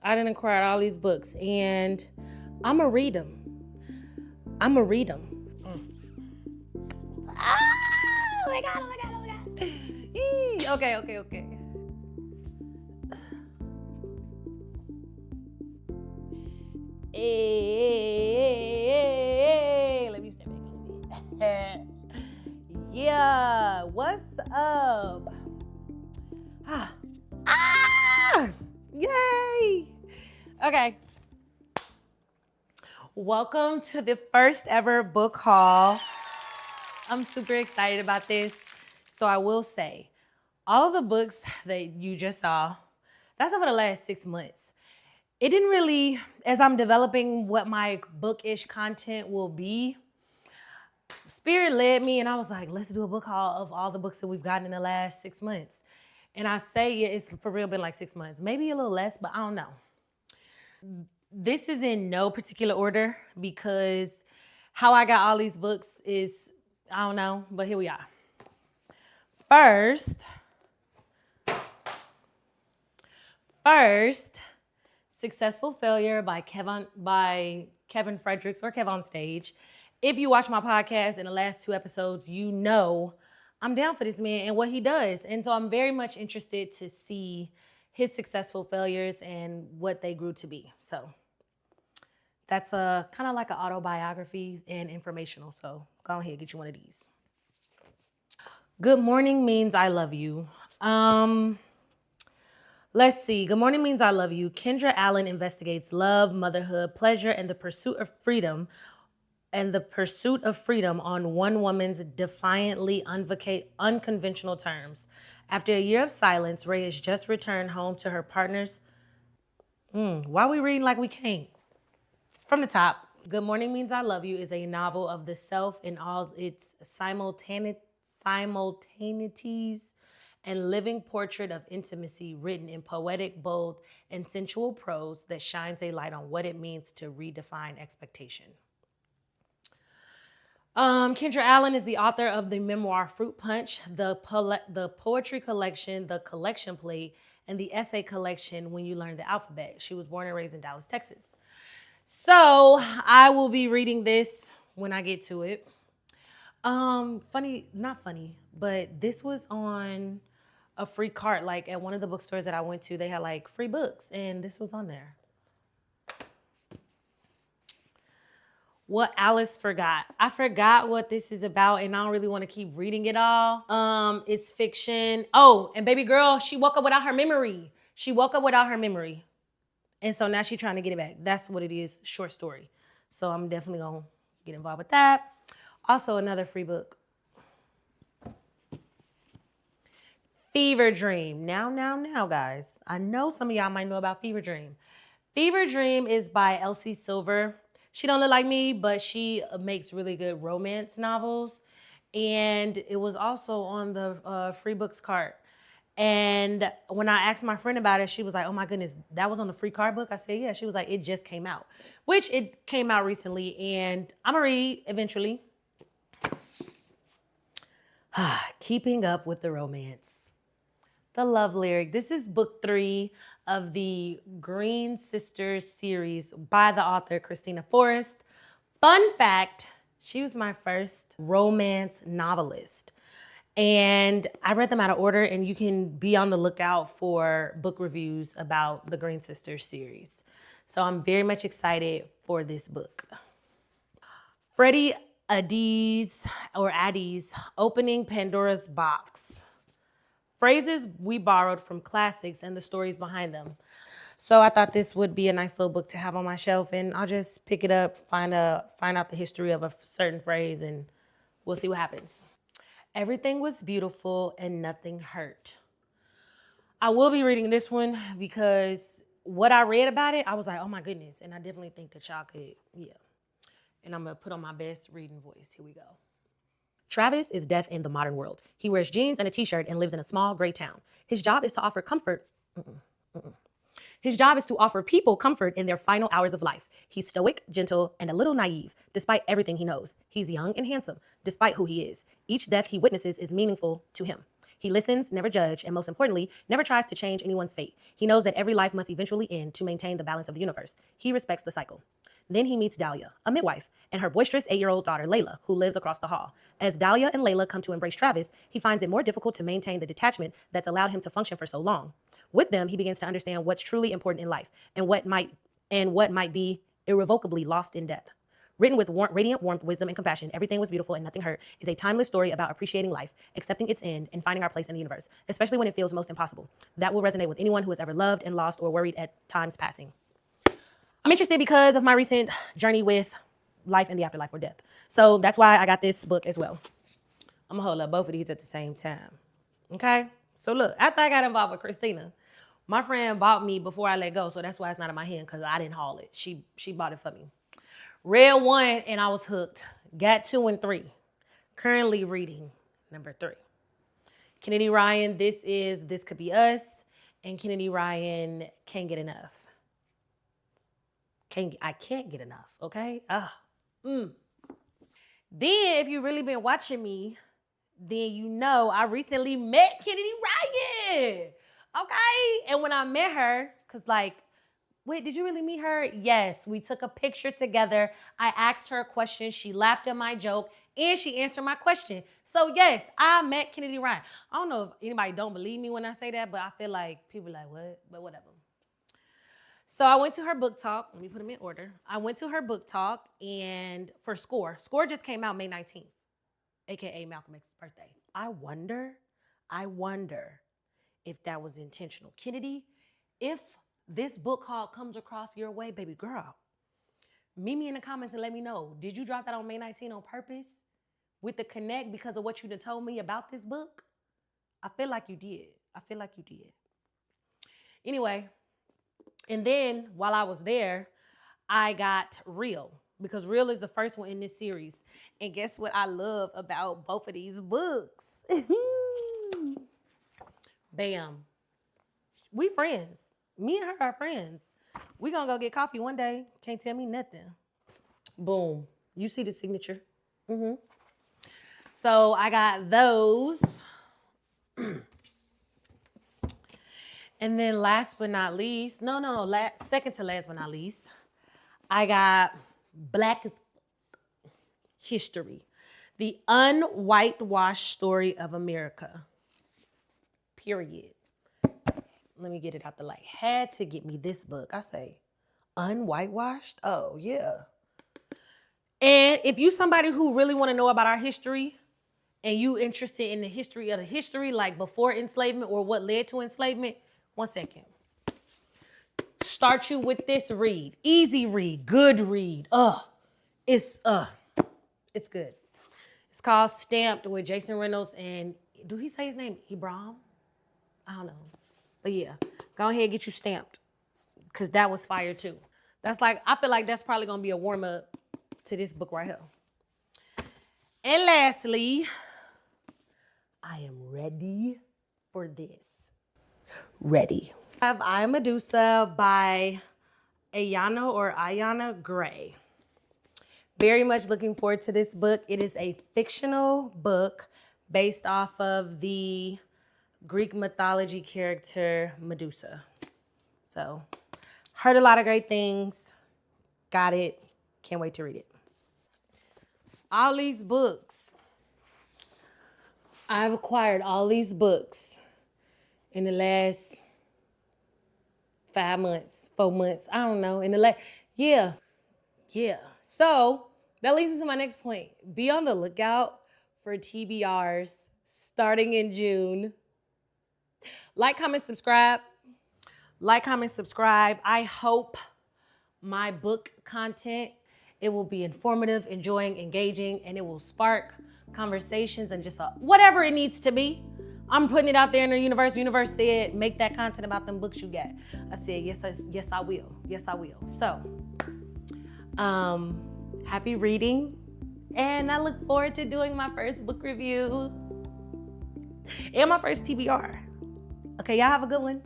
I done acquired all these books, and I'ma read them. I'ma read them. Ah, oh my god! Oh my god! Oh my god! Okay. Hey, let me step back a little bit. Yeah, what's up? Yay! Okay. Welcome to the first ever book haul. I'm super excited about this. So I will say, all of the books that you just saw, that's over the last 6 months. It didn't really, as I'm developing what my bookish content will be, Spirit led me and I was like, let's do a book haul of all the books that we've gotten in the last 6 months. And I say it's for real been like 6 months, maybe a little less, but I don't know. This is in no particular order because how I got all these books is, I don't know, but here we are. First, Successful Failure by Kevin Fredericks or Kev on Stage. If you watch my podcast in the last 2 episodes, you know I'm down for this man and what he does. And so I'm very much interested to see his successful failures and what they grew to be. So that's kind of like an autobiography and informational. So go ahead, get you one of these. Good Morning Means I Love You. Let's see. Good Morning Means I Love You. Kendra Allen investigates love, motherhood, pleasure, and the pursuit of freedom on one woman's defiantly unconventional terms. After a year of silence, Ray has just returned home to her partner's. Why are we reading like we can't? From the top, Good Morning Means I Love You is a novel of the self in all its simultaneities and living portrait of intimacy written in poetic, bold, and sensual prose that shines a light on what it means to redefine expectation. Kendra Allen is the author of the memoir Fruit Punch, the poetry collection, The Collection Plate, and the essay collection When You Learn the Alphabet. She was born and raised in Dallas, Texas. So I will be reading this when I get to it. Not funny, but this was on a free cart. Like at one of the bookstores that I went to, they had like free books, and this was on there. What Alice Forgot. I forgot what this is about, and I don't really want to keep reading it all. It's fiction. Oh, and baby girl, she woke up without her memory. And so now she's trying to get it back. That's what it is, short story. So I'm definitely gonna get involved with that. Also, another free book. Fever Dream. Now, guys. I know some of y'all might know about Fever Dream. Fever Dream is by Elsie Silver. She don't look like me, but she makes really good romance novels. And it was also on the free books cart. And when I asked my friend about it, she was like, oh my goodness, that was on the free card book? I said, yeah. She was like, it just came out. Which it came out recently, and I'm going to read eventually. Keeping Up with the Romance. The Love Lyric. This is book 3 of the Green Sisters series by the author Christina Forrest. Fun fact, she was my first romance novelist. And I read them out of order, and you can be on the lookout for book reviews about the Green Sisters series. So I'm very much excited for this book. Freddie Adie's Opening Pandora's Box. Phrases we borrowed from classics and the stories behind them. So I thought this would be a nice little book to have on my shelf, and I'll just pick it up, find out the history of a certain phrase, and we'll see what happens. Everything Was Beautiful and Nothing Hurt. I will be reading this one because what I read about it, I was like, oh my goodness. And I definitely think that y'all could, yeah. And I'm going to put on my best reading voice. Here we go. Travis is death in the modern world. He wears jeans and a t-shirt and lives in a small gray town. His job is to offer comfort. His job is to offer people comfort in their final hours of life. He's stoic, gentle, and a little naive, despite everything he knows. He's young and handsome, despite who he is. Each death he witnesses is meaningful to him. He listens, never judges, and most importantly, never tries to change anyone's fate. He knows that every life must eventually end to maintain the balance of the universe. He respects the cycle. Then he meets Dahlia, a midwife, and her boisterous 8-year-old daughter, Layla, who lives across the hall. As Dahlia and Layla come to embrace Travis, he finds it more difficult to maintain the detachment that's allowed him to function for so long. With them, he begins to understand what's truly important in life and what might be irrevocably lost in death. Written with radiant warmth, wisdom, and compassion, Everything Was Beautiful and Nothing Hurt is a timeless story about appreciating life, accepting its end, and finding our place in the universe, especially when it feels most impossible. That will resonate with anyone who has ever loved and lost or worried at times passing. I'm interested because of my recent journey with life and the afterlife or death. So that's why I got this book as well. I'm gonna hold up both of these at the same time. Okay? So look, after I got involved with Christina, my friend bought me Before I Let Go, so that's why it's not in my hand, because I didn't haul it. She bought it for me. Read 1 and I was hooked. Got 2 and 3. Currently reading number 3. Kennedy Ryan, This Could Be Us, and Kennedy Ryan, Can't Get Enough. I can't get enough, okay? Then if you really been watching me, then you know I recently met Kennedy Ryan, okay? And when I met her, cause like, wait, did you really meet her? Yes, we took a picture together. I asked her a question. She laughed at my joke and she answered my question. So yes, I met Kennedy Ryan. I don't know if anybody don't believe me when I say that, but I feel like people like, what? But whatever. So I went to her book talk. Let me put them in order. I went to her book talk and for SCORE. SCORE just came out May 19th, AKA Malcolm X's birthday. I wonder if that was intentional. Kennedy, if this book haul comes across your way, baby girl, meet me in the comments and let me know. Did you drop that on May 19th on purpose with the connect because of what you done told me about this book? I feel like you did. Anyway, and then while I was there, I got Real, because Real is the first one in this series. And guess what I love about both of these books? Bam. We friends. Me and her are friends. We gonna go get coffee one day. Can't tell me nothing. Boom. You see the signature? So I got those. And then last but not least, second to last but not least, I got Black History, the unwhitewashed story of America. Period. Let me get it out the light. Had to get me this book. I say, unwhitewashed? Oh, yeah. And if you somebody who really want to know about our history and you interested in the history of the history, like before enslavement or what led to enslavement, 1 second. Start you with this read. Easy read, good read. It's good. It's called Stamped with Jason Reynolds and, do he say his name? Ibrahim? I don't know. But yeah, go ahead and get you Stamped, because that was fire too. I feel like that's probably gonna be a warm up to this book right here. And lastly, I am ready for this. Ready. I Am Medusa by Ayana Gray. Very much looking forward to this book. It is a fictional book based off of the Greek mythology character Medusa. So, heard a lot of great things. Got it. Can't wait to read it. All these books. I've acquired all these books in the last 5 months, 4 months. I don't know. Yeah. So, that leads me to my next point. Be on the lookout for TBRs starting in June. Like, comment, subscribe. I hope my book content, it will be informative, enjoying, engaging, and it will spark conversations and just whatever it needs to be. I'm putting it out there in the universe. The universe said, make that content about them books you got. I said, yes, I will. So, happy reading. And I look forward to doing my first book review and my first TBR. Okay, y'all have a good one.